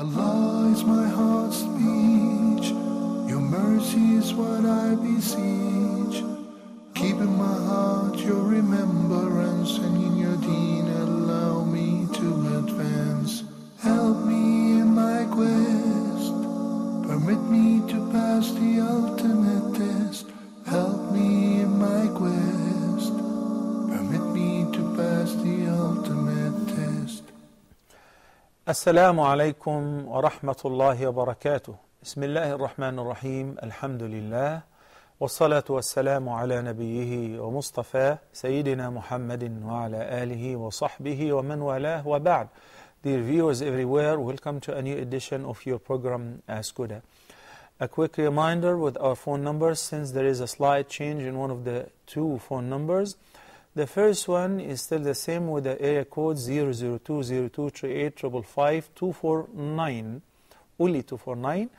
Allah is my heart's speech, your mercy is what I beseech. Keep in my heart your remembrance, and in your deen allow me to advance. Help me in my quest, permit me to pass the ultimate test. Help me in my quest, permit me to pass the ultimate test. Assalamu alaikum wa rahmatullahi wa barakatuh. Bismillahir Rahmanir Rahim. Alhamdulillah. Wassalatu wassalamu ala nabiyyihi wa Mustafa Sayyidina Muhammadin wa ala alihi wa sahbihi wa man walah wa ba'd. Dear viewers everywhere, welcome to a new edition of your program Ask Huda. A quick reminder with our phone numbers, since there is a slight change in one of the two phone numbers. The first one is still the same with the area code 0020238555249, only 249.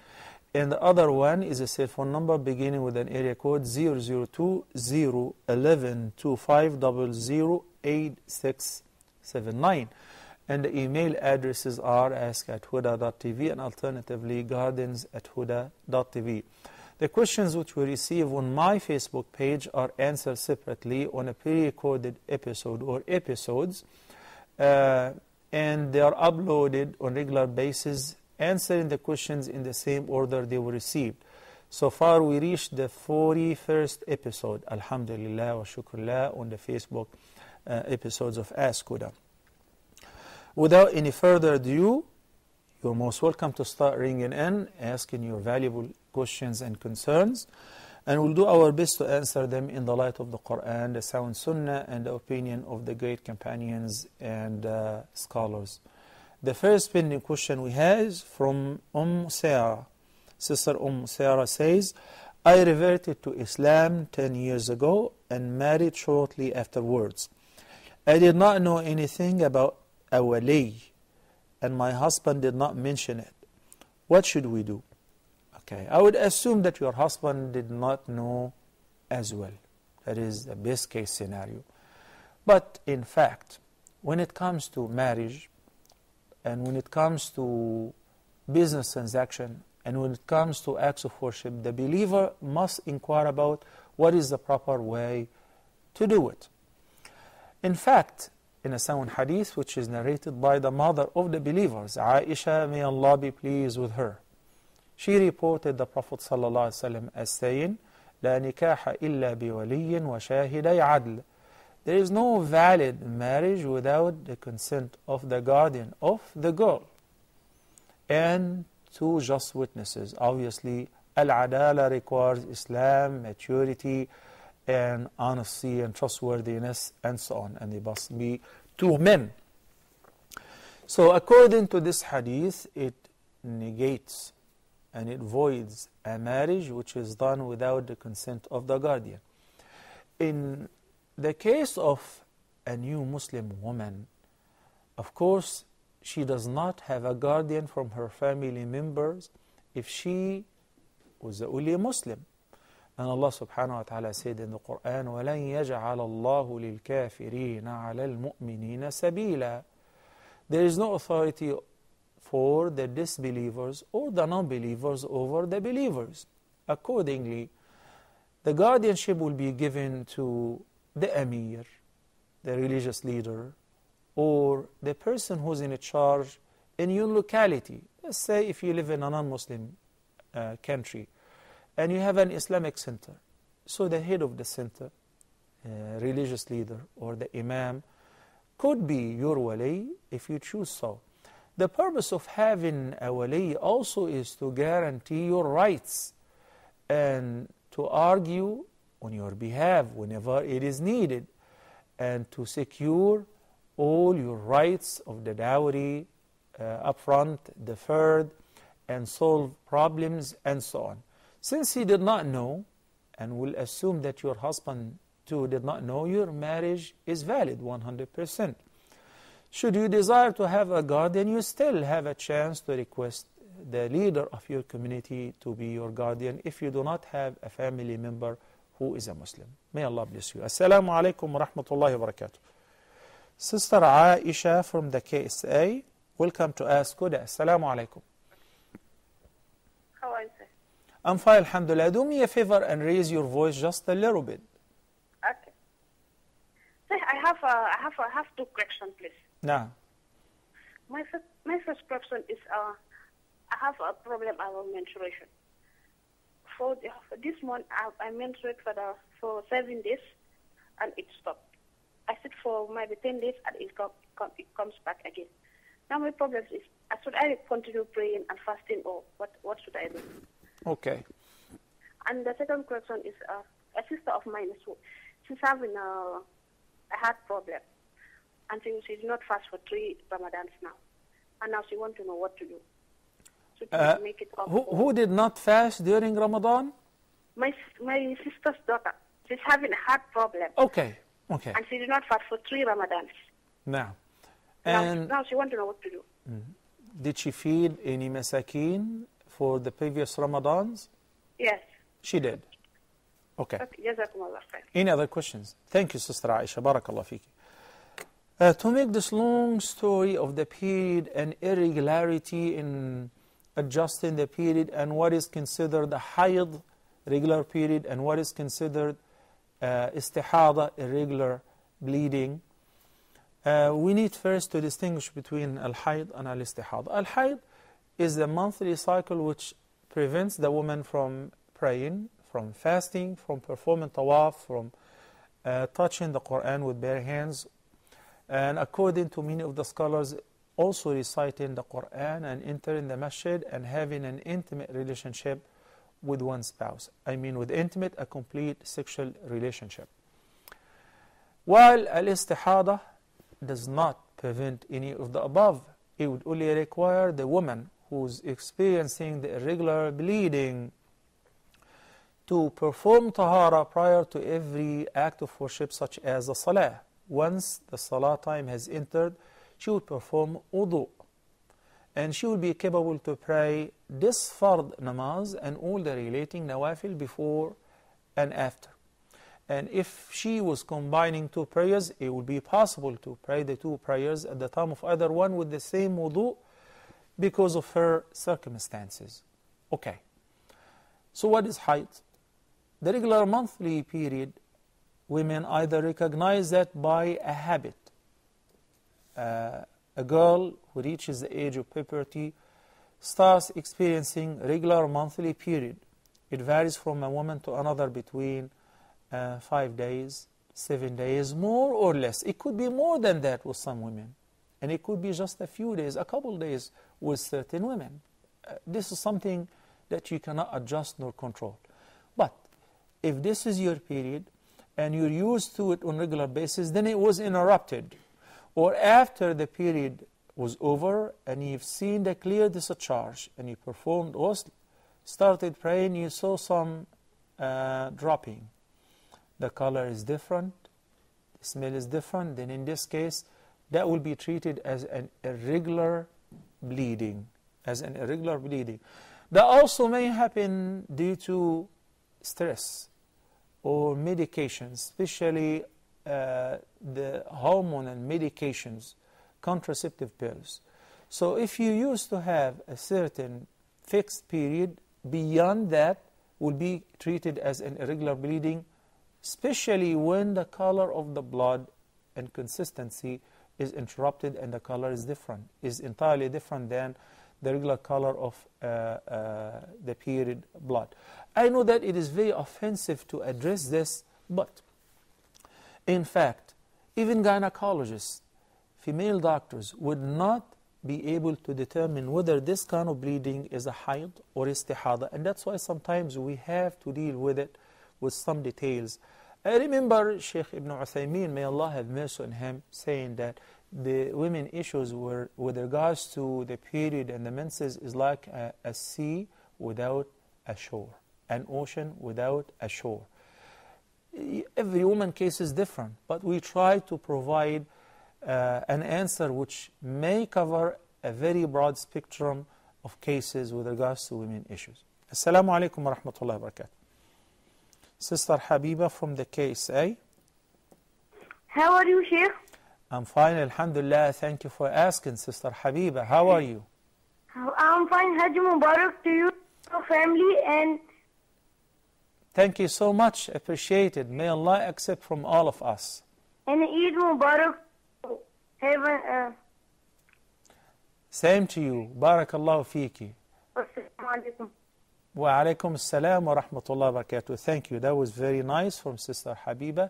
And the other one is a cell phone number beginning with an area code 0020112500869. And the email addresses are ask@huda.tv and alternatively gardens@huda.tv. The questions which we receive on my Facebook page are answered separately on a pre-recorded episode or episodes, and they are uploaded on regular basis, answering the questions in the same order they were received. So far we reached the 41st episode, alhamdulillah wa shukrullah, on the Facebook episodes of Ask Huda. Without any further ado, you're most welcome to start ringing in, asking your valuable questions and concerns, and we'll do our best to answer them in the light of the Quran, the sound Sunnah, and the opinion of the great companions and scholars. The first pending question we have is from Sarah. Sister Sarah says, I reverted to Islam 10 years ago and married shortly afterwards. I did not know anything about a wali, and my husband did not mention it. What should we do? Okay, I would assume that your husband did not know as well. That is the best case scenario. But in fact, when it comes to marriage, and when it comes to business transaction, and when it comes to acts of worship, the believer must inquire about what is the proper way to do it. In fact, in a sound hadith which is narrated by the mother of the believers, Aisha, may Allah be pleased with her, she reported the Prophet ﷺ as saying, لا نكاح إلا بولي وشاهدي عدل. There is no valid marriage without the consent of the guardian of the girl and two just witnesses. Obviously, al-adala requires Islam, maturity, and honesty and trustworthiness, and so on. And they must be two men. So according to this hadith, it negates and it voids a marriage which is done without the consent of the guardian. In the case of a new Muslim woman, of course, she does not have a guardian from her family members if she was the only Muslim. And Allah subhanahu wa ta'ala said in the Quran, وَلَنْ يَجْعَلَ اللَّهُ لِلْكَافِرِينَ عَلَى الْمُؤْمِنِينَ سَبِيلًا. There is no authority for the disbelievers or the non-believers over the believers. Accordingly, the guardianship will be given to the Amir, the religious leader, or the person who's in charge in your locality. Let's say if you live in a non-Muslim country, and you have an Islamic center, so the head of the center, religious leader, or the imam, could be your wali if you choose so. The purpose of having a wali also is to guarantee your rights and to argue on your behalf whenever it is needed, and to secure all your rights of the dowry upfront, deferred, and solve problems, and so on. Since he did not know, and will assume that your husband too did not know, your marriage is valid 100%. Should you desire to have a guardian, you still have a chance to request the leader of your community to be your guardian if you do not have a family member who is a Muslim. May Allah bless you. Assalamu alaikum wa rahmatullahi wa barakatuh. Sister Aisha from the KSA, welcome to Ask Huda. Assalamu alaikum. I'm fine, alhamdulillah. Do me a favor and raise your voice just a little bit. Okay. So I have two questions, please. Nah. My first question is I have a problem about menstruation. For this month, I menstruate for 7 days, and it stopped. I sit for maybe 10 days, and it comes back again. Now my problem is, should I continue praying and fasting, or what should I do? Okay. And the second question is, a sister of mine she's having a heart problem, and she did not fast for 3 Ramadans now, and now she wants to know what to do. So make it up. Who did not fast during Ramadan? My sister's daughter. She's having a heart problem. Okay. Okay. And she did not fast for 3 Ramadans. Now. Now she wants to know what to do. Did she feed any masakin for the previous Ramadans? Yes. She did. Okay. Jazakumullah khair. Any other questions? Thank you, Sister Aisha. Barakallah fiki. To make this long story of the period and irregularity in adjusting the period and what is considered the hayd, regular period, and what is considered istihada, irregular bleeding, we need first to distinguish between al-hayd and al-istihada. Al-hayd is the monthly cycle which prevents the woman from praying, from fasting, from performing tawaf, from touching the Quran with bare hands, and according to many of the scholars, also reciting the Quran and entering the masjid and having an intimate relationship with one spouse. I mean, with intimate, a complete sexual relationship. While al-istihada does not prevent any of the above, it would only require the woman who's experiencing the irregular bleeding to perform tahara prior to every act of worship, such as the salah. Once the salah time has entered, she would perform wudu, and she will be capable to pray this fard namaz and all the relating nawafil before and after. And if she was combining 2 prayers, it would be possible to pray the 2 prayers at the time of either one with the same wudu because of her circumstances. Okay. So what is hayd? The regular monthly period, women either recognize that by a habit. A girl who reaches the age of puberty starts experiencing regular monthly period. It varies from a woman to another between 5 days, 7 days, more or less. It could be more than that with some women. And it could be just a few days, a couple days with certain women. This is something that you cannot adjust nor control. But if this is your period and you're used to it on a regular basis, then it was interrupted. Or after the period was over and you've seen the clear discharge and you performed ghusl, started praying, you saw some dropping. The color is different, the smell is different, then in this case, that will be treated as an irregular bleeding. That also may happen due to stress or medications, especially the hormonal medications, contraceptive pills. So if you used to have a certain fixed period, beyond that will be treated as an irregular bleeding, especially when the color of the blood and consistency is interrupted and the color is different, is entirely different than the regular color of the period blood. I know that it is very offensive to address this, but in fact, even gynecologists, female doctors, would not be able to determine whether this kind of bleeding is a hayd or istihada, and that's why sometimes we have to deal with it with some details. I remember Sheikh Ibn Uthaymeen, may Allah have mercy on him, saying that the women issues were with regards to the period and the menses is like a sea without a shore, an ocean without a shore. Every woman case is different, but we try to provide an answer which may cover a very broad spectrum of cases with regards to women issues. Assalamu alaikum wa rahmatullahi wa barakatuh. Sister Habiba from the KSA. How are you, Sheikh? I'm fine, alhamdulillah. Thank you for asking, Sister Habiba. How are you? I'm fine. Hajj Mubarak to you, your family, and Thank you so much. Appreciate it. May Allah accept from all of us. And Eid Mubarak. Heaven. Same to you. Barakallahu feeki. Assalamu alaikum. Wa alaikum assalam wa rahmatullahi wa barakatuh. Thank you. That was very nice from Sister Habiba.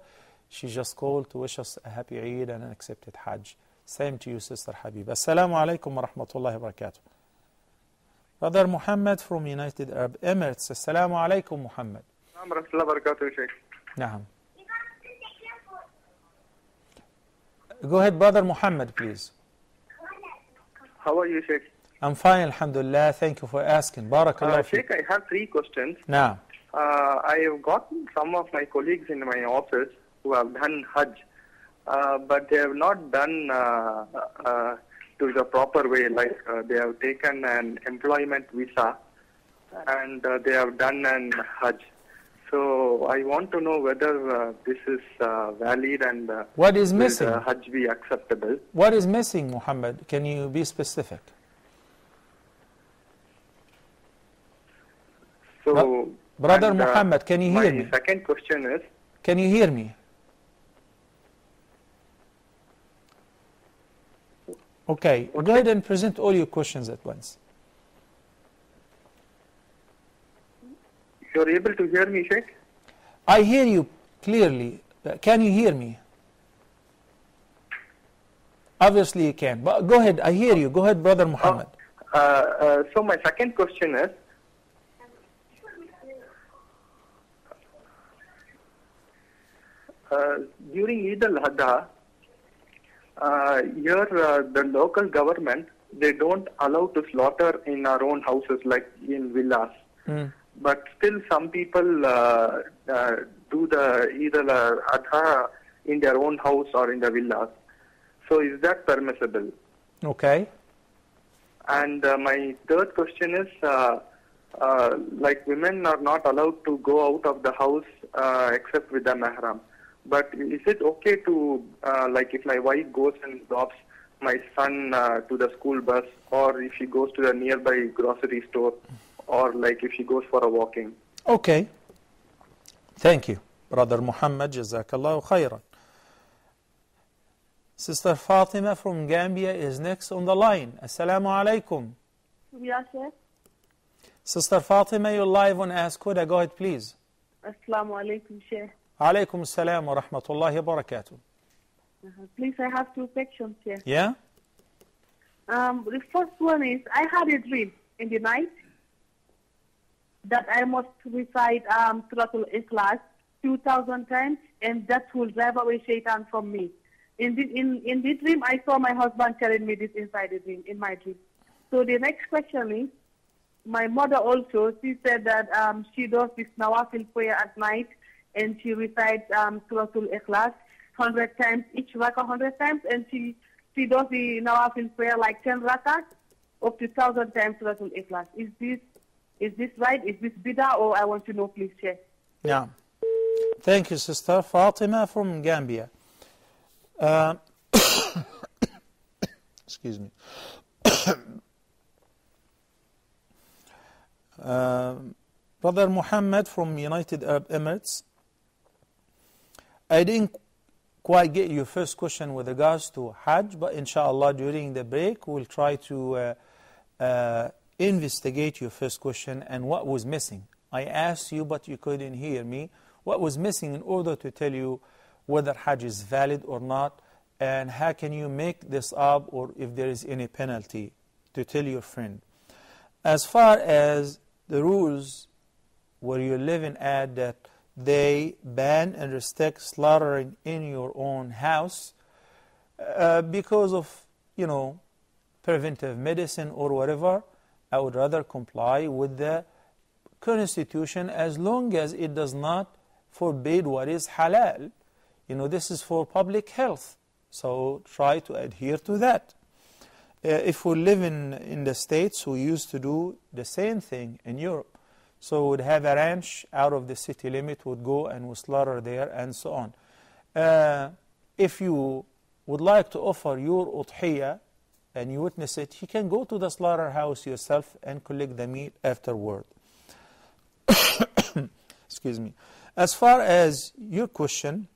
She just called to wish us a happy Eid and an accepted Hajj. Same to you, Sister Habiba. Assalamu alaikum wa rahmatullahi wa barakatuh. Brother Muhammad from United Arab Emirates. Assalamu alaikum, Muhammad. Naam. Go ahead, Brother Muhammad, please. How are you, Sheikh? I'm fine, alhamdulillah. Thank you for asking. Barakallah. Sheikh, I have 3 questions. Naam. I have gotten some of my colleagues in my office who have done Hajj, but they have not done to the proper way. Like they have taken an employment visa and they have done an Hajj. So I want to know whether this is valid and what is missing? Will Hajj be acceptable? What is missing, Muhammad? Can you be specific? So, Brother Muhammad, can you hear me? My second question is... Can you hear me? Okay, go ahead and present all your questions at once. You're able to hear me, Sheikh? I hear you clearly. Can you hear me? Obviously you can. But go ahead, I hear you. Go ahead, Brother Muhammad. So my second question is, during Eid al-Adha, here the local government, they don't allow to slaughter in our own houses like in villas. But still some people do the Eid al-Adha in their own house or in the villas. So is that permissible? Okay. And my third question is, like women are not allowed to go out of the house except with the mahram. But is it okay to, like if my wife goes and drops my son to the school bus, or if she goes to the nearby grocery store, or like if she goes for a walking? Okay. Thank you, Brother Muhammad. Jazakallahu khairan. Sister Fatima from Gambia is next on the line. Assalamu alaikum. Yes, sir. Sister Fatima, you're live on Ask Huda. Go ahead, please. Assalamu alaikum, Sheikh. Alaikum assalam wa rahmatullahi wa barakatuh. Please, I have 2 questions here. Yeah? The first one is, I had a dream in the night that I must recite Suratul Ikhlas 2,000 times, and that will drive away Shaitan from me. In the dream, I saw my husband telling me this inside the dream, in my dream. So the next question is, my mother also, she said that she does this Nawafil prayer at night, and she recites Suratul Ikhlas 100 times, each rakah 100 times, and she does the Nawafil prayer like 10 rakahs, up to 1,000 times Suratul Ikhlas. Is this right? Is this bid'ah, or I want to know, please, Sheikh? Yeah. Thank you, Sister Fatima from Gambia. Excuse me. Brother Muhammad from United Arab Emirates, I didn't quite get your first question with regards to Hajj, but inshallah during the break we'll try to investigate your first question and what was missing. I asked you, but you couldn't hear me. What was missing in order to tell you whether Hajj is valid or not, and how can you make this up, or if there is any penalty, to tell your friend. As far as the rules where you're living at, that they ban and restrict slaughtering in your own house because of, preventive medicine or whatever, I would rather comply with the Constitution as long as it does not forbid what is halal. This is for public health, so try to adhere to that. If we live in the States, we used to do the same thing in Europe. So we'd have a ranch out of the city limit, would go and would slaughter there and so on. If you would like to offer your udhiyah and you witness it, you can go to the slaughterhouse yourself and collect the meat afterward. Excuse me. As far as your question,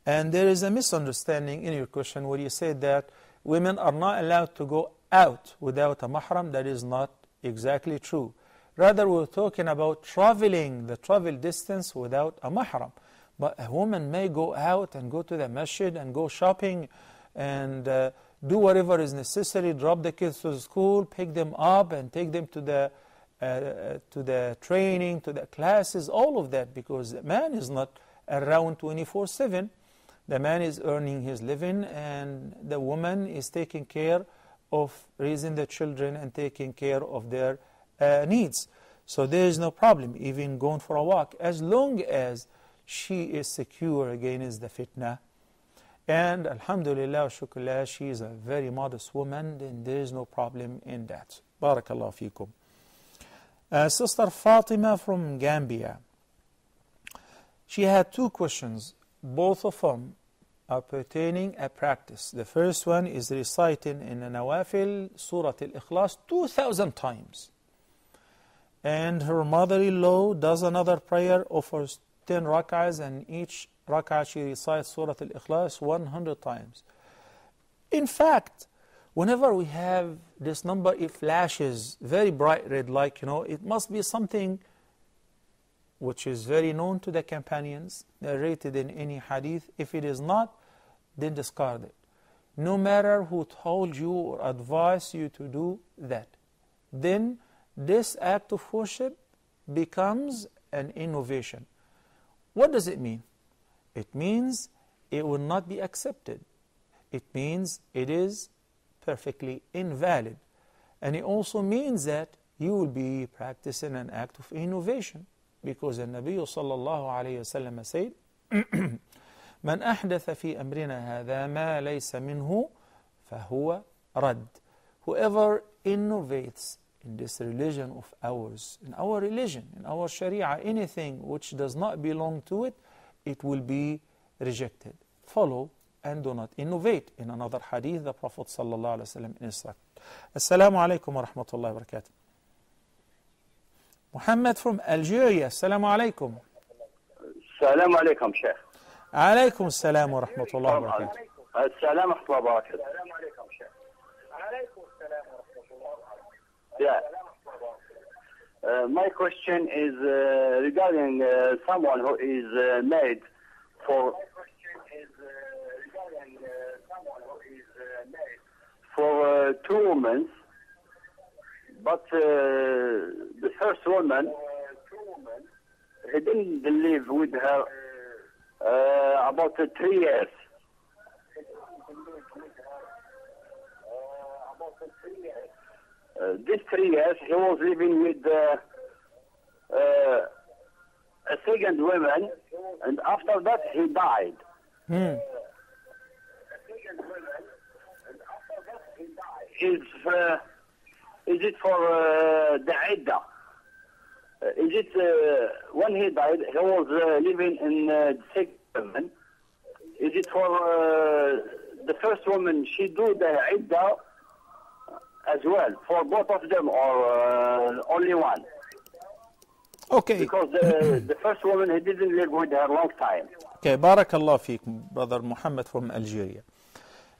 and there is a misunderstanding in your question where you said that women are not allowed to go out without a mahram. That is not exactly true. Rather, we're talking about traveling, the travel distance without a mahram. But a woman may go out and go to the masjid and go shopping and do whatever is necessary, drop the kids to school, pick them up and take them to the training, to the classes, all of that, because the man is not around 24/7. The man is earning his living and the woman is taking care of raising the children and taking care of their needs. So there is no problem even going for a walk as long as she is secure against the fitna. And alhamdulillah, shukrullah, she is a very modest woman, then there is no problem in that. Barakallah fikum. Sister Fatima from Gambia. She had two questions. Both of them are pertaining a practice. The first one is reciting in the Nawafil Surah Al-Ikhlas 2,000 times. And her mother-in-law does another prayer, offers 10 rak'ahs, and each rak'ah she recites Surah Al-Ikhlas 100 times. In fact, whenever we have this number, it flashes very bright red, like, it must be something which is very known to the companions, narrated in any hadith. If it is not, then discard it. No matter who told you or advised you to do that, then this act of worship becomes an innovation. What does it mean? It means it will not be accepted. It means it is perfectly invalid. And it also means that you will be practicing an act of innovation. Because the Nabi sallallahu alayhi wa sallam said, من أحدث في أمرنا هذا ما ليس منه فهو رد. Whoever innovates in this religion of ours, in our religion, in our sharia, anything which does not belong to it, it will be rejected. Follow and do not innovate. In another hadith, the Prophet sallallahu alayhi wa sallam instructed. Assalamu alaikum wa rahmatullahi wa barakatuh. Muhammad from Algeria. Assalamu alaikum. Assalamu alaikum, Sheikh. Alaikum assalam wa rahmatullahi wa barakatuh. Assalamu alaikum wa barakatuh. Yeah. My question is regarding someone who is married for 2 women, but the first woman, he didn't live with her about 3 years. These 3 years, he was living with a second woman, and after that, he died. Is it for the iddah? Is it when he died, he was living in the second woman? Is it for the first woman, she do the iddah as well, for both of them, or only one? Okay. Because the first woman, he didn't live with her a long time. Okay, barakallah feekum, brother Muhammad from Algeria.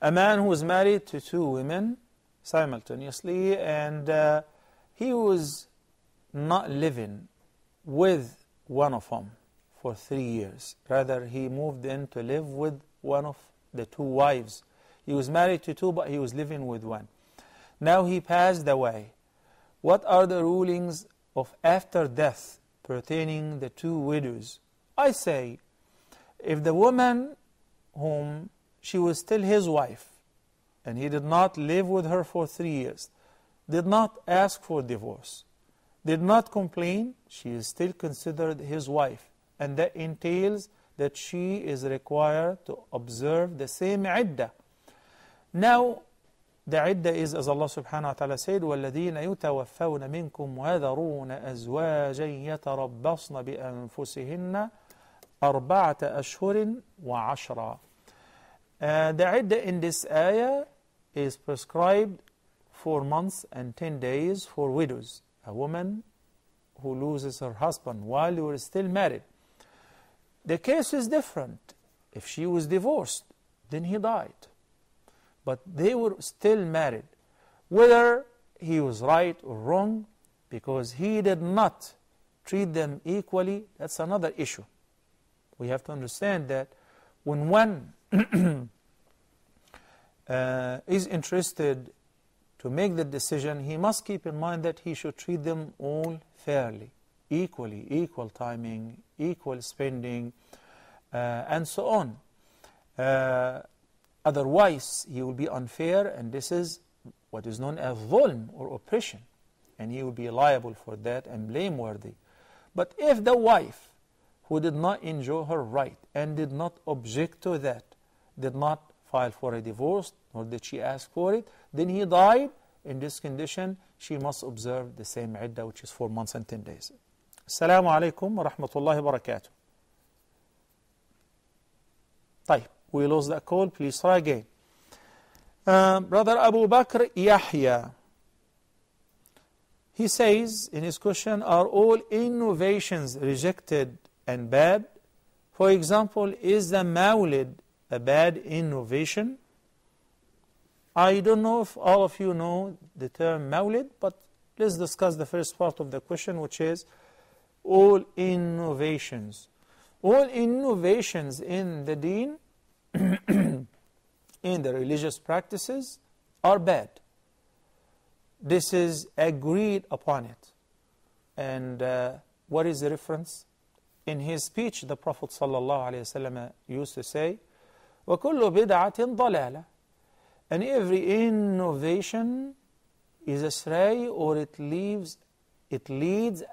A man who was married to 2 women simultaneously, and he was not living with one of them for 3 years. Rather, he moved in to live with one of the 2 wives. He was married to 2, but he was living with one. Now he passed away. What are the rulings of after death pertaining the 2 widows? I say, if the woman whom she was still his wife, and he did not live with her for 3 years, did not ask for divorce, did not complain, she is still considered his wife. And that entails that she is required to observe the same iddah. Now, the iddah is, as Allah subhanahu wa ta'ala said, وَالَّذِينَ يُتَوَفَّوْنَ مِنْكُمْ وَيَذَرُونَ أَزْوَاجًا يَتَرَبَّصْنَ بِأَنفُسِهِنَّ أَرْبَعَةَ أَشْهُرٍ وَعَشْرًا. The iddah in this ayah is prescribed 4 months and 10 days for widows. A woman who loses her husband while they were still married. The case is different. If she was divorced, then he died. But they were still married. Whether he was right or wrong, because he did not treat them equally, that's another issue. We have to understand that when one is interested to make the decision, he must keep in mind that he should treat them all fairly, equally, equal timing, equal spending, and so on. Otherwise, he will be unfair, and this is what is known as dhulm or oppression, and he will be liable for that and blameworthy. But if the wife, who did not enjoy her right and did not object to that, did not file for a divorce, nor did she ask for it, then he died. In this condition, she must observe the same iddah, which is 4 months and 10 days. Assalamu alaikum wa rahmatullahi wa barakatuh. طيب, we lost that call. Please try again. Brother Abu Bakr Yahya, he says in his question, are all innovations rejected and bad? For example, is the Mawlid a bad innovation? I don't know if all of you know the term Mawlid, but let's discuss the first part of the question, which is all innovations. All innovations in the deen, in the religious practices, are bad. This is agreed upon it. And what is the reference? In his speech, the Prophet ﷺ used to say, وَكُلُّ بِدْعَةٍ ضَلَالَةٍ. And every innovation is astray, or it leads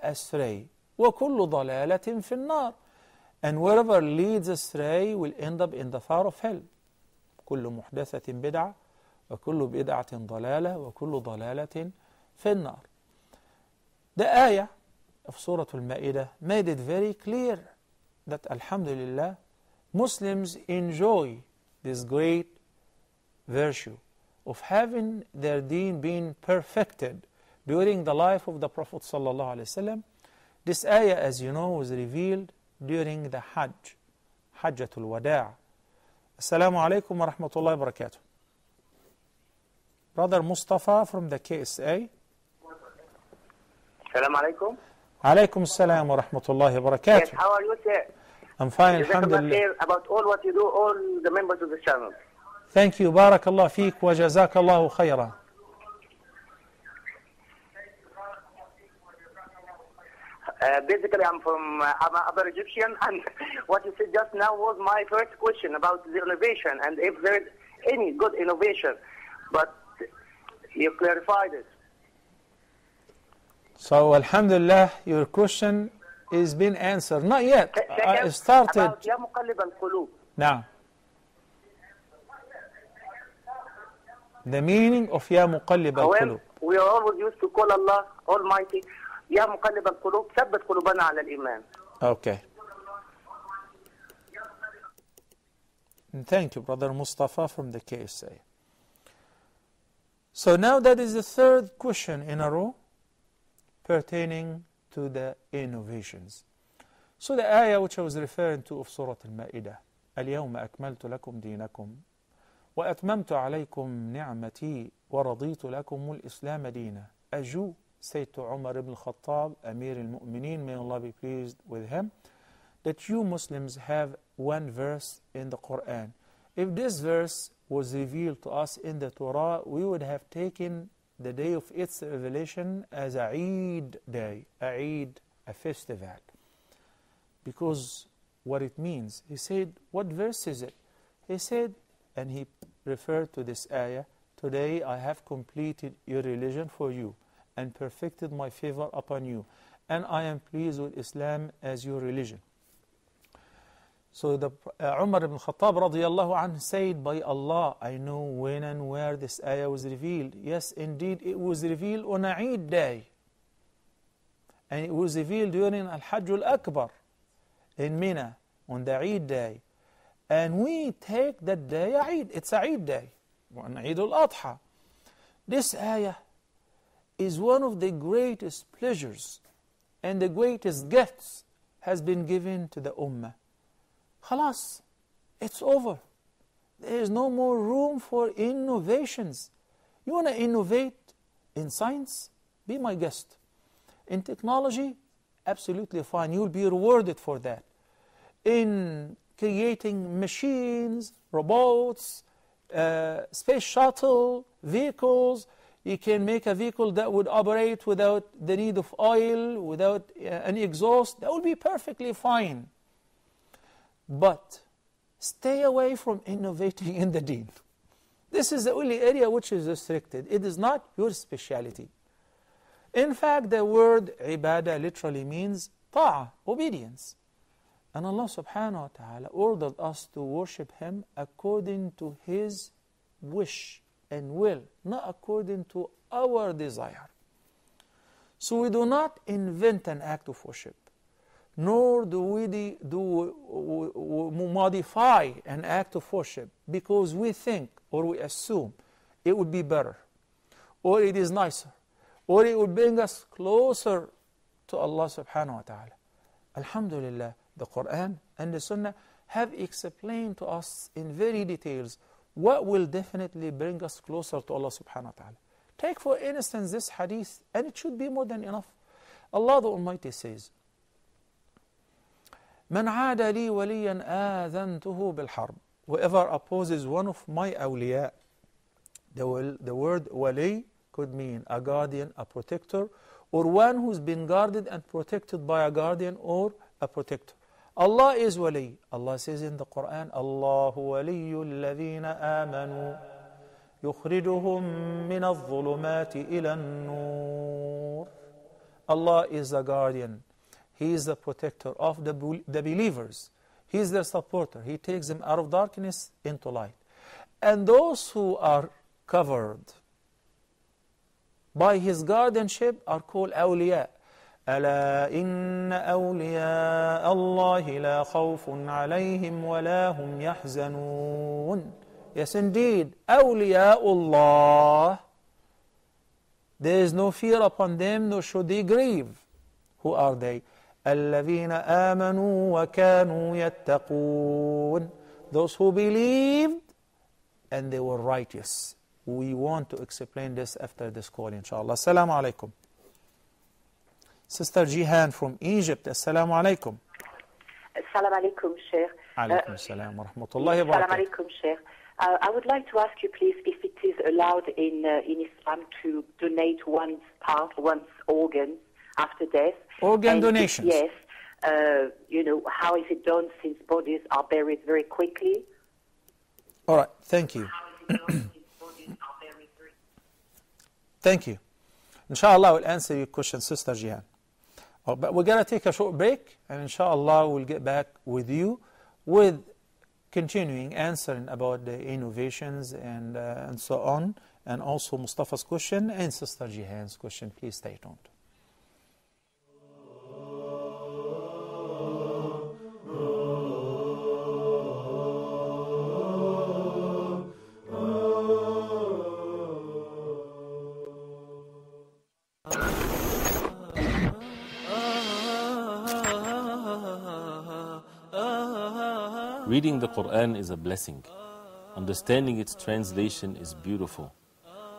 astray. وَكُلُّ ضَلَالَةٍ فِي النَّارِ. And wherever leads astray will end up in the fire of hell. كُلُّ مُحْدَثَةٍ بِدْعَةٍ وَكُلُّ بِدْعَةٍ ضَلَالَةٍ وَكُلُّ ضَلَالَةٍ فِي النَّارِ. The ayah of Surah Al-Ma'idah made it very clear that, alhamdulillah, Muslims enjoy this great virtue of having their deen being perfected during the life of the Prophet ﷺ. This ayah, as you know, was revealed during the Hajj, Hajjatul Wada'. Assalamu alaikum wa rahmatullahi wa barakatuh. Brother Mustafa from the KSA. Assalamu alaikum. Alaikum assalam wa rahmatullahi wa barakatuh. Yes, how are you, sir? I'm fine, alhamdulillah. About all what you do, all the members of the channel. Thank you. Barakallah feek wa jazakallahu khayra. Basically, I'm other Egyptian, and what you said just now was my first question about the innovation, and if there is any good innovation, but you clarified it. So, alhamdulillah, your question is been answered. Not yet. I started. About Ya Muqallib al-Qulub. Now, the meaning of Ya Muqallib al-Qulub. We are always used to call Allah Almighty, Ya Muqallib al-Qulub, ثبت قلوبنا على الإيمان. Okay. And thank you, Brother Mustafa from the KSA. So now that is the third question in a row pertaining to the innovations. So the ayah which I was referring to of Surah Al-Ma'idah, اليوم أكملت لكم دينكم وأتممت عليكم نعمتي ورضيت لكم الإسلام دينا. A Jew said to Umar ibn Khattab, Amir al-Mu'mineen, may Allah be pleased with him, that you Muslims have one verse in the Quran. If this verse was revealed to us in the Torah, we would have taken the day of its revelation as a Eid day, a festival. Because what it means, he said, what verse is it? He said, and he referred to this ayah, today I have completed your religion for you and perfected my favor upon you, and I am pleased with Islam as your religion. So the Umar ibn Khattab radiyallahu anhu said, by Allah, I know when and where this ayah was revealed. Yes, indeed, it was revealed on a Eid day. And it was revealed during Al-Hajj al-Akbar in Mina, on the Eid day. And we take that day a Eid. It's a Eid day, on Eid al-Adha. This ayah is one of the greatest pleasures and the greatest gifts has been given to the ummah. Khalas, it's over. There is no more room for innovations. You want to innovate in science? Be my guest. In technology? Absolutely fine. You will be rewarded for that. In creating machines, robots, space shuttle, vehicles, you can make a vehicle that would operate without the need of oil, without any exhaust. That would be perfectly fine. But stay away from innovating in the deen. This is the only area which is restricted. It is not your speciality. In fact, the word ibadah literally means ta'ah, obedience. And Allah subhanahu wa ta'ala ordered us to worship Him according to His wish and will, not according to our desire. So we do not invent an act of worship, nor do we modify an act of worship because we think or we assume it would be better, or it is nicer, or it would bring us closer to Allah subhanahu wa ta'ala. Alhamdulillah, the Quran and the Sunnah have explained to us in very details what will definitely bring us closer to Allah subhanahu wa ta'ala. Take for instance this hadith, and it should be more than enough. Allah the Almighty says, مَنْ عَادَ لِي وَلِيًّا آذَنْتُهُ بِالْحَرْبِ. Whoever opposes one of my awliya, the word wali could mean a guardian, a protector, or one who's been guarded and protected by a guardian or a protector. Allah is wali. Allah says in the Quran, Allahu waliyyu alladhina amanu yukhrijuhum min adh-dhulumati ila an-nur. Allah is the guardian. He is the protector of the believers. He is their supporter. He takes them out of darkness into light. And those who are covered by His guardianship are called awliya. ألا إن أولياء الله لا خوف عليهم ولا هم يحزنون. Yes, indeed, أولياء Allah, there is no fear upon them, nor should they grieve. Who are they? الذين آمنوا وكانوا يتقون. Those who believed and they were righteous. We want to explain this after this call, inshallah. Assalamu alaikum. Sister Jihan from Egypt. Assalamu alaikum. Assalamu alaikum, Sheikh. Alaikum assalam wa rahmatullahi wa barakatuh. Assalamu alaikum, Sheikh. I would like to ask you, please, if it is allowed in Islam to donate one's part, one's organs after death. Organ donations? Yes. How is it done since bodies are buried very quickly? All right, thank you. Thank you. Inshallah, we'll answer your question, Sister Jihan. But we're going to take a short break, and inshallah, we'll get back with you with continuing answering about the innovations and so on, and also Mustafa's question and Sister Jihan's question. Please stay tuned. Reading the Quran is a blessing. Understanding its translation is beautiful.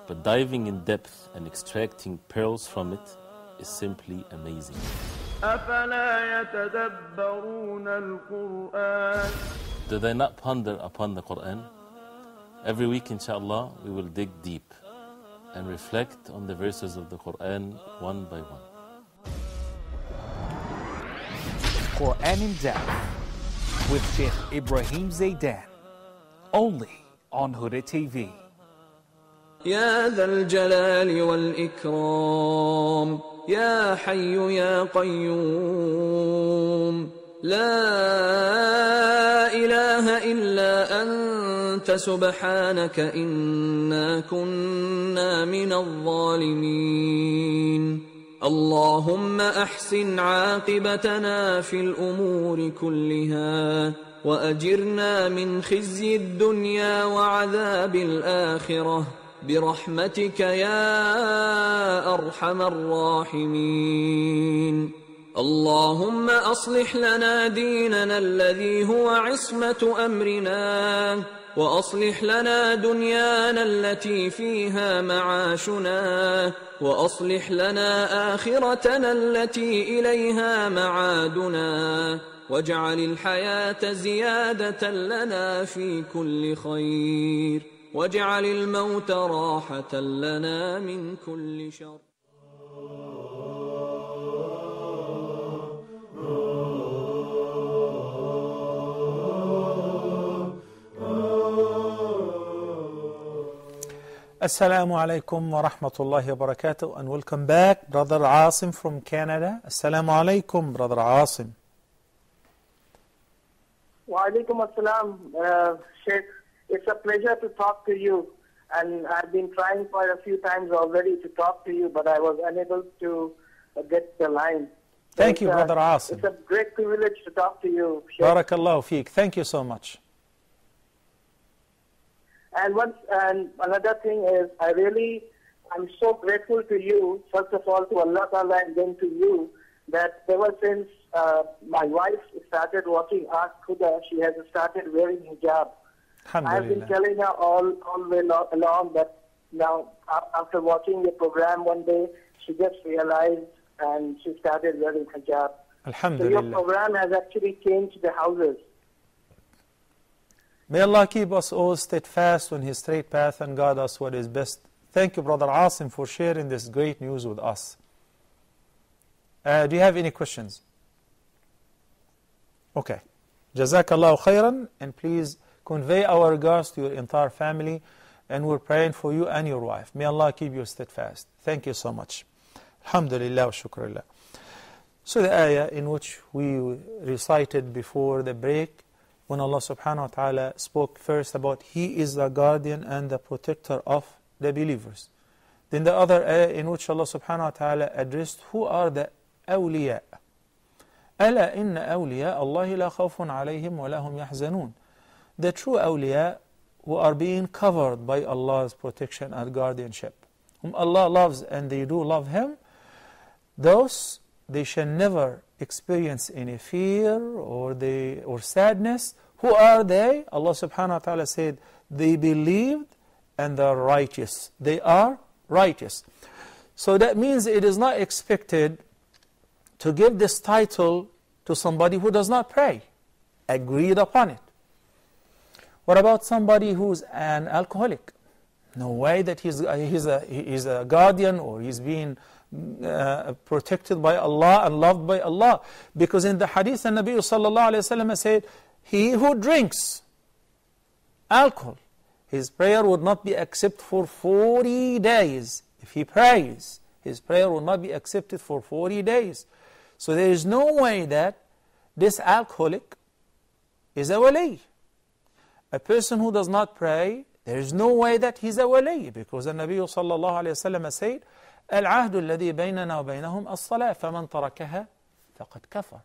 But diving in depth and extracting pearls from it is simply amazing. Do they not ponder upon the Quran? Every week, inshallah, we will dig deep and reflect on the verses of the Quran one by one. Quran in Depth with Sheikh Ibrahim Zaidan, only on Huda TV. يا ذا الجلال والإكرام يا حي يا قيوم لا إله إلا أنت سبحانك إنا كنا من الظالمين اللهم أحسن عاقبتنا في الأمور كلها وأجرنا من خزي الدنيا وعذاب الآخرة برحمتك يا أرحم الراحمين اللهم أصلح لنا ديننا الذي هو عصمة أمرنا، وأصلح لنا دنيانا التي فيها معاشنا، وأصلح لنا آخرتنا التي إليها معادنا، واجعل الحياة زيادة لنا في كل خير، واجعل الموت راحة لنا من كل شر. Assalamu alaikum wa rahmatullahi wa barakatuh, and welcome back, Brother Asim from Canada. Assalamu alaikum, Brother Asim. Wa alaikum assalam, Sheikh. It's a pleasure to talk to you, and I've been trying quite a few times already to talk to you, but I was unable to get the line. Thank you, Brother Asim. It's a great privilege to talk to you, Sheikh. Barakallahu feek. Thank you so much. And another thing is, I'm so grateful to you, first of all to Allah Ta'ala and then to you, that ever since my wife started watching Ask Huda, she has started wearing hijab. I've been telling her all way along that now, after watching the program one day, she just realized and she started wearing hijab. Alhamdulillah. So your program has actually changed the houses. May Allah keep us all steadfast on His straight path and guide us what is best. Thank you, Brother Asim, for sharing this great news with us. Do you have any questions? Okay. Jazakallahu khairan, and please convey our regards to your entire family, and we're praying for you and your wife. May Allah keep you steadfast. Thank you so much. Alhamdulillah wa shukrullah. So the ayah in which we recited before the break, when Allah subhanahu wa ta'ala spoke first about He is the guardian and the protector of the believers. Then the other ayah in which Allah subhanahu wa ta'ala addressed who are the awliya. أَلَا إِنَّ أَوْلِيَاءَ اللَّهِ لَا خَوْفٌ عَلَيْهِمْ وَلَا هُمْ يَحْزَنُونَ. The true awliya who are being covered by Allah's protection and guardianship, whom Allah loves and they do love Him, those they shall never experience any fear or sadness. Who are they? Allah subhanahu wa ta'ala said, they believed and they are righteous. They are righteous. So that means it is not expected to give this title to somebody who does not pray. Agreed upon it. What about somebody who's an alcoholic? No way that he's a guardian or he's being protected by Allah and loved by Allah. Because in the hadith, the Nabi sallallahu alayhi wa sallam said, he who drinks alcohol, his prayer would not be accepted for 40 days. If he prays, his prayer will not be accepted for 40 days. So there is no way that this alcoholic is a wali. A person who does not pray, there is no way that he's a wali, because the Nabi sallallahu alayhi wa sallam said, العهد الذي بيننا وبينهم الصلاة فمن تركها فقد كفر.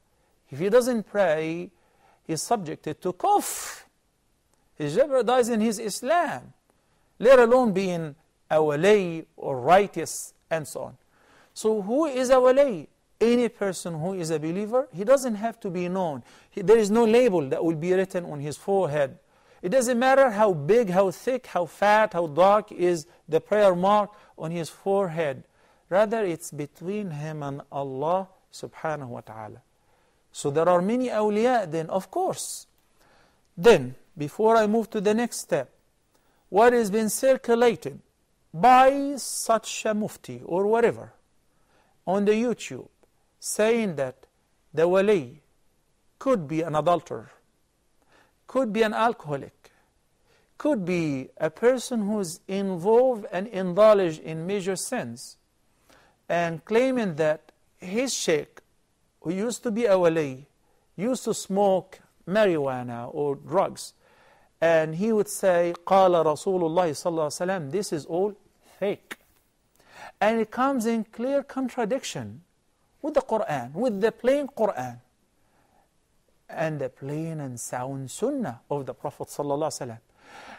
If he doesn't pray, he's subjected to kufr. He's jeopardizing his Islam, let alone being a wali or righteous and so on. So who is a wali? Any person who is a believer, he doesn't have to be known. There is no label that will be written on his forehead. It doesn't matter how big, how thick, how fat, how dark is the prayer mark on his forehead. Rather, it's between him and Allah subhanahu wa ta'ala. So there are many awliya then, of course. Then, before I move to the next step, what has been circulated by such a mufti or whatever on the YouTube, saying that the wali could be an adulterer, could be an alcoholic, could be a person who is involved and indulged in major sins, and claiming that his sheikh, who used to be a wali, used to smoke marijuana or drugs, and he would say, قال رسول الله صلى الله عليه وسلم, this is all fake. And it comes in clear contradiction with the Quran, with the plain Quran, and the plain and sound sunnah of the Prophet صلى الله عليه وسلم.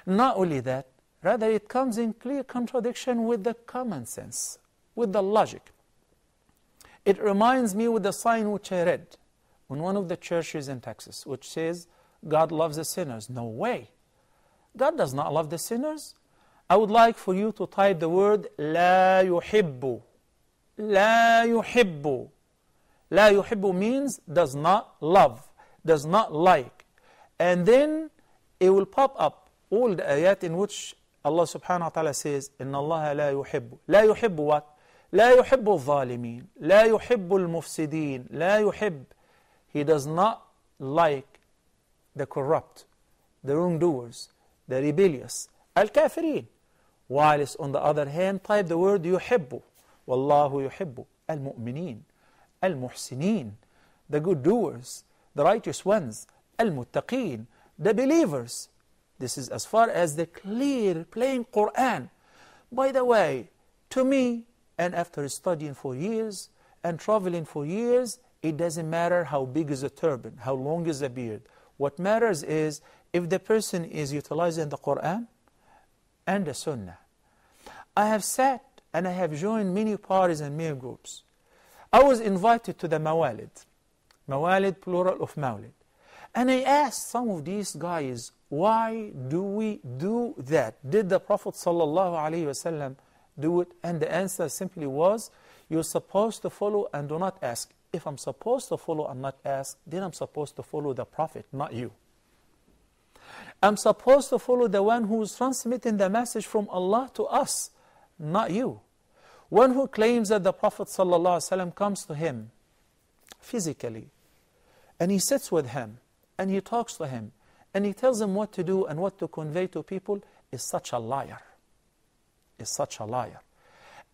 Not only that, rather it comes in clear contradiction with the common sense, with the logic. It reminds me with the sign which I read in one of the churches in Texas, which says, God loves the sinners. No way. God does not love the sinners. I would like for you to type the word لا يحب. لا يحب. لا يحب means does not love, does not like. And then it will pop up all the ayat in which Allah subhanahu wa ta'ala says, إن الله لا يحب. لا يحب what? لا يحب الظالمين. لا يحب المفسدين. لا يحب. He does not like the corrupt, the wrongdoers, the rebellious, الكافرين. Whilst on the other hand, type the word يحب. والله يحب المؤمنين, المحسنين, the good doers, the righteous ones, المتقين, the believers. This is as far as the clear, plain Quran. By the way, to me, and after studying for years and traveling for years, it doesn't matter how big is the turban, how long is the beard. What matters is if the person is utilizing the Quran and the Sunnah. I have sat and I have joined many parties and many groups. I was invited to the Mawalid. Mawalid, plural of Mawlid. And I asked some of these guys, why do we do that? Did the Prophet ﷺ do it? And the answer simply was, you're supposed to follow and do not ask. If I'm supposed to follow and not ask, then I'm supposed to follow the Prophet, not you. I'm supposed to follow the one who is transmitting the message from Allah to us, not you. One who claims that the Prophet ﷺ comes to him physically, and he sits with him, and he talks to him, and he tells him what to do and what to convey to people, is such a liar. Is such a liar.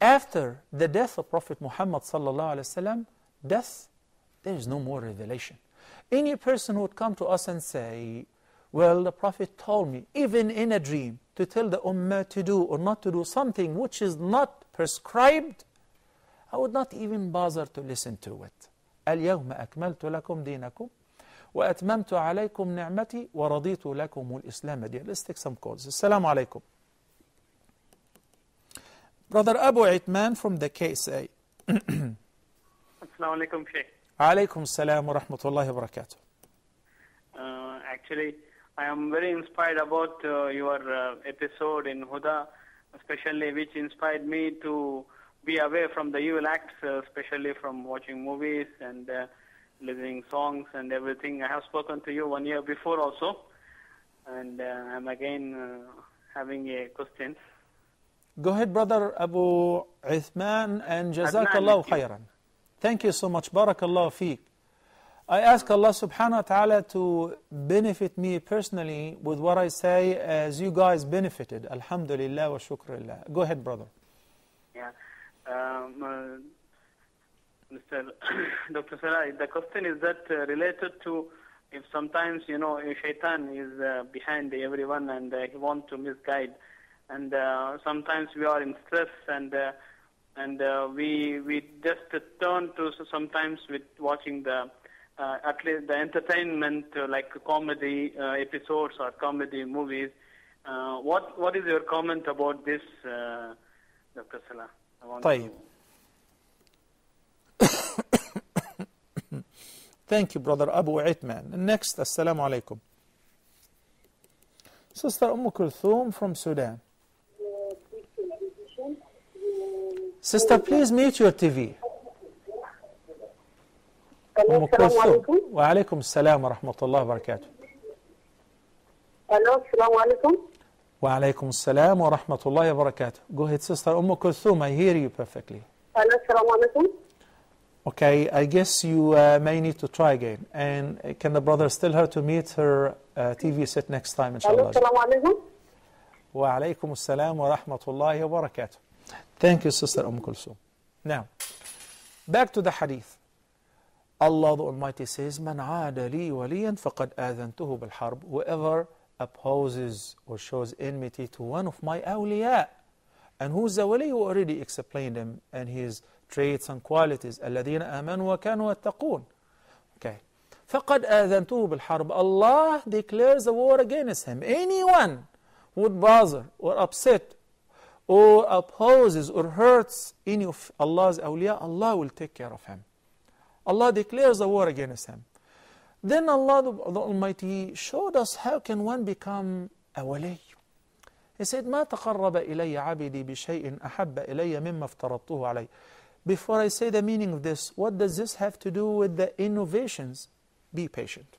After the death of Prophet Muhammad ﷺ, death, there is no more revelation. Any person would come to us and say, well, the Prophet told me, even in a dream, to tell the Ummah to do or not to do something which is not prescribed, I would not even bother to listen to it. اليوم أكملت لكم دينكم وأتممت عليكم نعمتي ورضيت لكم الإسلام دينا. Let's take some calls. Assalamu alaikum. Brother Abu Itman from the KSA. Assalamu alaikum, Sheikh. Alaikum salam wa rahmatullahi wa barakatuh. Actually, I am very inspired about your episode in Huda, especially which inspired me to be away from the evil acts, especially from watching movies and listening songs and everything. I have spoken to you 1 year before also, and I'm again having a question. Go ahead, brother Abu Ithman, and Jazakallah khairan. Thank you so much. Barakallah feek. I ask Allah subhanahu wa ta'ala to benefit me personally with what I say as you guys benefited. Alhamdulillah wa shukrullah. Go ahead, brother. Yeah. Mr. Dr. Salah, the question is that related to if sometimes, a shaitan is behind everyone and he wants to misguide. And sometimes we are in stress and we just turn to sometimes with watching the at least the entertainment like comedy episodes or comedy movies. What is your comment about this, Dr. Salah? طيب. Thank you, brother Abu Itman. Next, assalamu alaikum. Sister Kulthum from Sudan. Sister, please mute your TV. Hello, assalamu alaikum. Wa alaikum assalam wa rahmatullahi wa barakatuh. Hello, assalamu alaikum. Wa alaikum assalam wa rahmatullahi wa barakatuh. Go ahead, Sister Kulthum, I hear you perfectly. Hello, assalamu alaikum. Okay, I guess you may need to try again. And can the brother tell her to mute her TV set next time, inshallah? Hello, assalamu alaikum. Wa alaikum assalam wa rahmatullahi wa barakatuh. Thank you, Sister Kulthum. Now, back to the hadith. Allah the Almighty says, Man aada li waliyan faqad adhantuhu bil harb. Whoever opposes or shows enmity to one of my awliya. And who's the wali? You already explained him and his traits and qualities. الذين آمنوا وكانوا يتقون. Okay. فقد آذنته بالحرب. Allah declares a war against him. Anyone who would bother or upset or opposes or hurts any of Allah's awliya, Allah will take care of him. Allah declares a war against him. Then Allah the Almighty showed us how can one become a wali. He said, ما تقرب إلي عبدي بشيء أحب إلي مما افترضته عليه. Before I say the meaning of this, what does this have to do with the innovations? Be patient.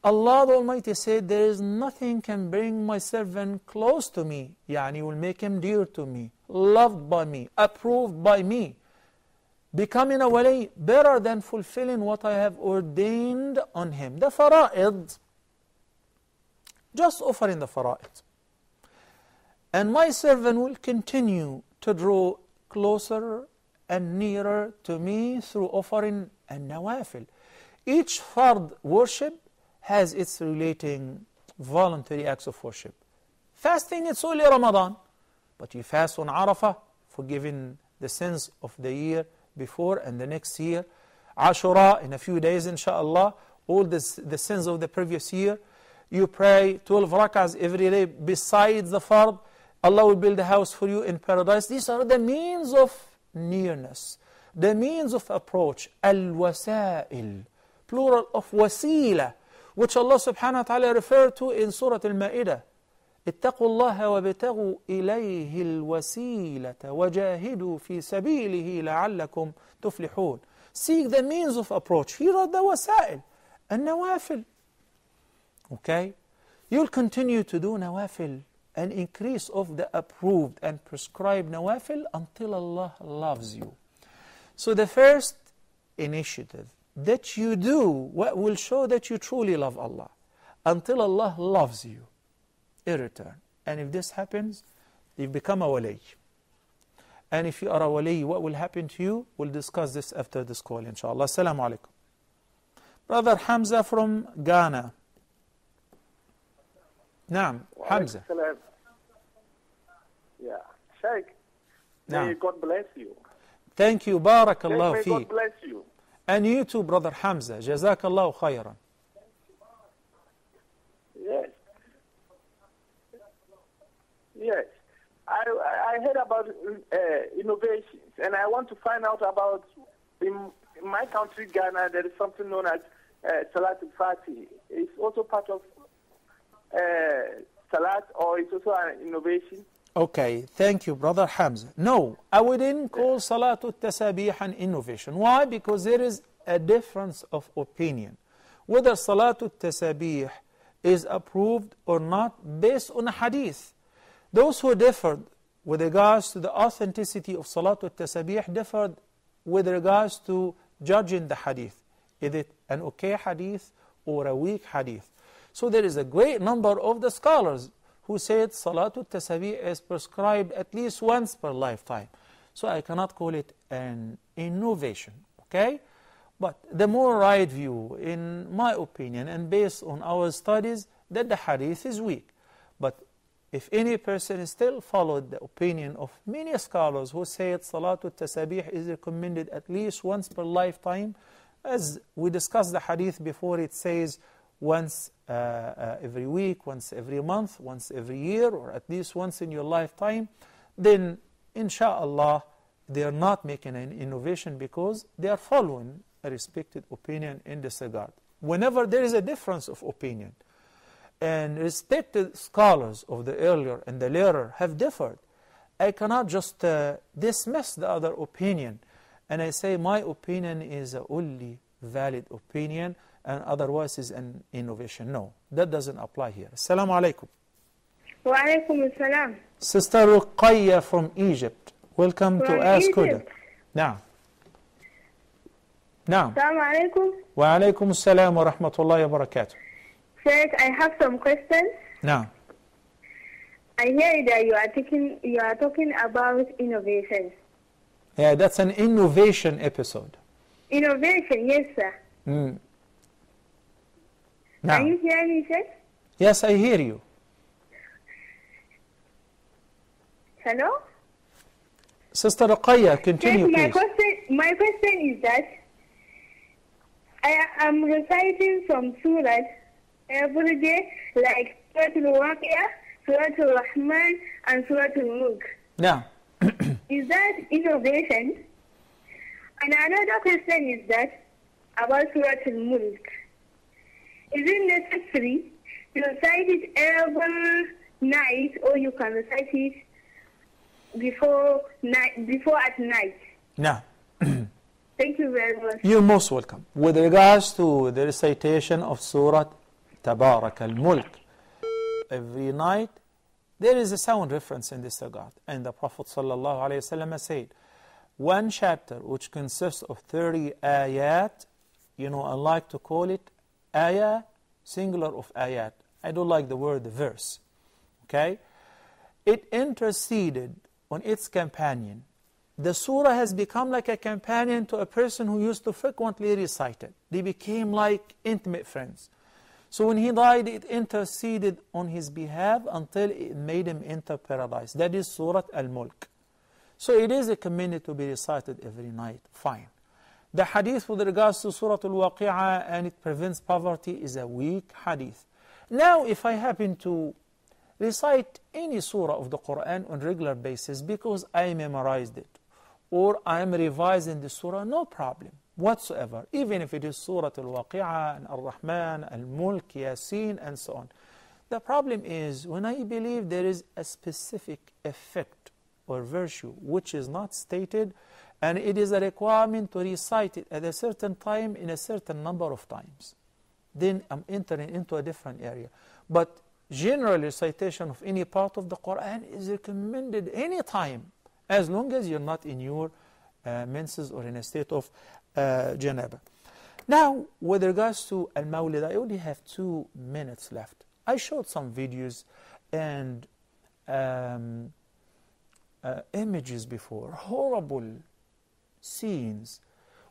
Allah the Almighty said, there is nothing can bring my servant close to me, يعني will make him dear to me, loved by me, approved by me. Becoming a wali better than fulfilling what I have ordained on him. The fara'id, just offering the fara'id. And my servant will continue to draw closer and nearer to me through offering a nawafil. Each fard worship has its relating voluntary acts of worship. Fasting, it's only Ramadan, but you fast on Arafah, forgiving the sins of the year before and the next year. Ashura, in a few days, inshallah, all the sins of the previous year. You pray 12 rak'ahs every day besides the fard. Allah will build a house for you in paradise. These are the means of nearness, the means of approach. Al-wasa'il, plural of wasila, which Allah subhanahu wa ta'ala referred to in Surah Al-Ma'idah. اتقوا الله وابتغوا إليه الوسيلة وجاهدوا في سبيله لعلكم تفلحون. Seek the means of approach. Here are the wasa'il, and nawafil. Okay? You'll continue to do nawafil, an increase of the approved and prescribed nawafil until Allah loves you. So the first initiative that you do, what will show that you truly love Allah, until Allah loves you in return. And if this happens, you become a wali. And if you are a wali, what will happen to you? We'll discuss this after this call, inshallah. Assalamu alaikum. Brother Hamza from Ghana. Naam, Hamza. Yeah, Sheikh, may God bless you. Thank you, barakallahu May fi. God bless you. And you too, Brother Hamza. Jazakallahu khairan. Yes. Yes. I heard about innovations, and I want to find out about, in my country, Ghana, there is something known as Salatul Fatih. It's also part of Salat, or it's also an innovation? Okay, thank you, Brother Hamza. No, I wouldn't call Salatul Tasabih an innovation. Why? Because there is a difference of opinion. Whether Salatul Tasabih is approved or not based on a hadith. Those who differed with regards to the authenticity of Salatul Tasabih differed with regards to judging the hadith. Is it an okay hadith or a weak hadith? So there is a great number of the scholars who said Salatul Tasabih is prescribed at least once per lifetime. So I cannot call it an innovation, okay? But the more right view, in my opinion, and based on our studies, that the hadith is weak. But if any person still followed the opinion of many scholars who said Salatul Tasabih is recommended at least once per lifetime, as we discussed the hadith before, it says once every week, once every month, once every year, or at least once in your lifetime, then insha'Allah they are not making an innovation because they are following a respected opinion in this regard. Whenever there is a difference of opinion, and respected scholars of the earlier and the later have differed, I cannot just dismiss the other opinion and I say my opinion is the only valid opinion and otherwise is an innovation. No, that doesn't apply here. Assalamu alaikum. Wa alaikum assalam. Sister Ruqayya from Egypt. Welcome From to Ask Huda. Egypt. Now. Now. Assalamu alaikum. Wa alaikum assalam wa rahmatullahi wa barakatuh. Sheikh, I have some questions. Now. I hear that you are talking about innovation. Yeah, that's an innovation episode. Innovation, yes, sir. Now. Can you hear me, Sheikh? Yes, I hear you. Hello? Sister Ruqayya, continue, Sheikh, please. my question is that I am reciting some surah every day, like Suratul Waqi'ah, Surah Al-Rahman and Surah Al-Mulk. Now, Is that innovation? And another question is that about Surah Al-Mulk. Is it necessary to recite it every night, or you can recite it before at night? now, Thank you very much. you're most welcome. With regards to the recitation of Surah Tabarak al-Mulk, every night, there is a sound reference in this regard. And the Prophet ﷺ said, one chapter which consists of 30 ayat, I like to call it ayah, singular of ayat. I don't like the word verse. Okay? It interceded on its companion. The surah has become like a companion to a person who used to frequently recite it. They became like intimate friends. So when he died, it interceded on his behalf until it made him enter paradise. That is Surah Al-Mulk. So it is recommended to be recited every night. Fine. The hadith with regards to Surah Al-Waqi'ah and it prevents poverty is a weak hadith. Now, if I happen to recite any surah of the Quran on a regular basis because I memorized it, or I am revising the surah, no problem whatsoever, even if it is Surah Al-Waqi'ah, and Al-Rahman, Al-Mulk, Yasin, and so on. The problem is when I believe there is a specific effect or virtue which is not stated, and it is a requirement to recite it at a certain time in a certain number of times, then I'm entering into a different area. But general recitation of any part of the Quran is recommended any time, as long as you're not in your menses or in a state of janaba. Now, with regards to Al-Mawlid, I only have 2 minutes left. I showed some videos and images before, horrible scenes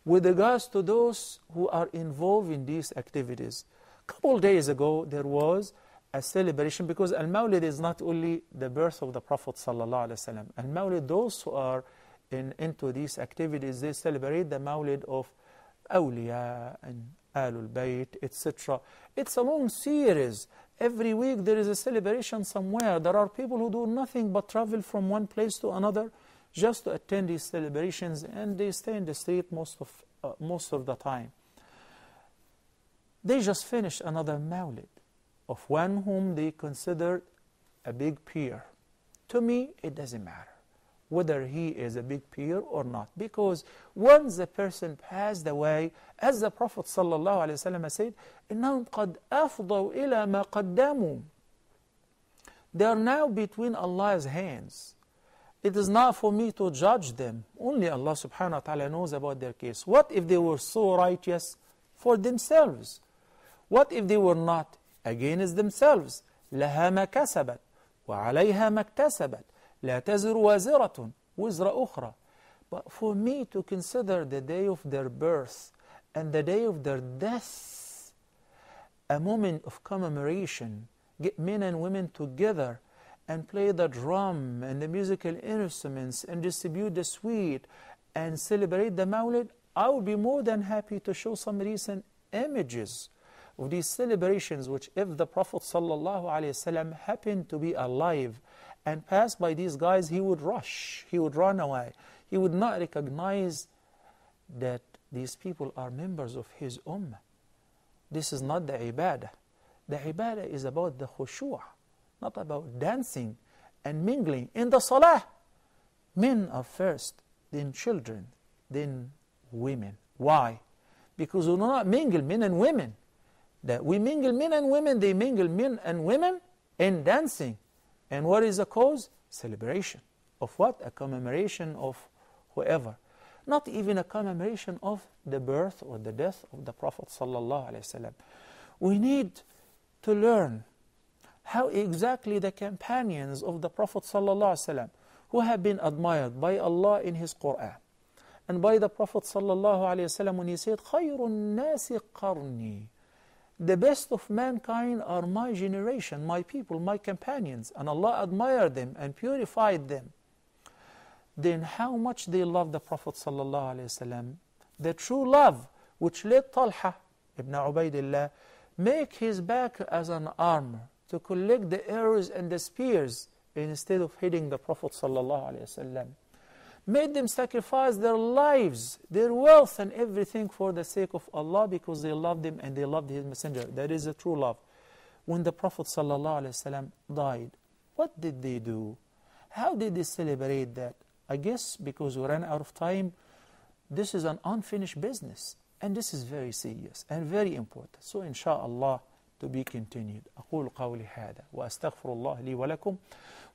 with regards to those who are involved in these activities. A couple of days ago, there was a celebration, because Al-Mawlid is not only the birth of the Prophet ﷺ. Al-Mawlid, those who are into these activities, they celebrate the Mawlid of Awliya and Ahlul Bayt, etc. It's a long series. Every week there is a celebration somewhere. There are people who do nothing but travel from one place to another just to attend these celebrations, and they stay in the street most of the time. They just finished another Mawlid of one whom they consider a big peer. To me, it doesn't matter whether he is a big peer or not, because once the person passed away, as the Prophet ﷺ said, إِنَّهُمْ قَدْ أَفْضَوْا إِلَى مَا قَدَّمُوا. They are now between Allah's hands. It is not for me to judge them. Only Allah subhanahu wa ta'ala knows about their case. What if they were so righteous for themselves? What if they were not? Against themselves. لَهَا مَا كَسَبَتْ وَعَلَيْهَا مَا اكْتَسَبَتْ لَا تَزِرُ وَازِرَةٌ وِزْرَ أُخْرَى. But for me to consider the day of their birth and the day of their death a moment of commemoration, get men and women together and play the drum and the musical instruments and distribute the sweet and celebrate the Mawlid, I would be more than happy to show some recent images of these celebrations, which if the Prophet ﷺ happened to be alive and pass by these guys, he would rush, he would run away. He would not recognize that these people are members of his ummah. This is not the ibadah. The ibadah is about the khushu', not about dancing and mingling. In the salah, men are first, then children, then women. Why? Because we do not mingle men and women. That we mingle men and women, they mingle men and women in dancing. And what is the cause? Celebration. Of what? A commemoration of whoever. Not even a commemoration of the birth or the death of the Prophet ﷺ. We need to learn how exactly the companions of the Prophet ﷺ, who have been admired by Allah in His Quran, and by the Prophet ﷺ when he said, خَيْرُ النَّاسِ قَرْنِي, the best of mankind are my generation, my people, my companions, and Allah admired them and purified them. Then how much they love the Prophet ﷺ, the true love which led Talha ibn Ubaidillah make his back as an armor to collect the arrows and the spears instead of hitting the Prophet ﷺ. Made them sacrifice their lives, their wealth and everything for the sake of Allah because they loved Him and they loved His Messenger. That is a true love. When the Prophet ﷺ died, what did they do? How did they celebrate that? I guess because we ran out of time, this is an unfinished business. And this is very serious and very important. So inshallah, to be continued. أقول قولي هذا وأستغفر الله لي ولكم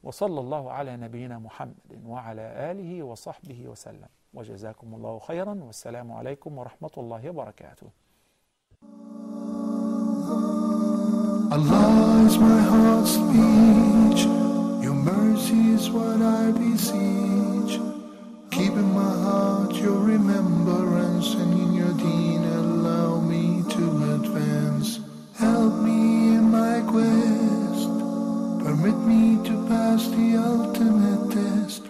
وصلى الله على نبينا محمد وعلى آله وصحبه وسلم وجزاكم الله خيرا والسلام عليكم ورحمة الله وبركاته. Allah is my heart's speech, your mercy is what I beseech. Keep in my heart your remembrance, and in your deen allow me to advance. Help me in my quest, permit me to pass the ultimate test.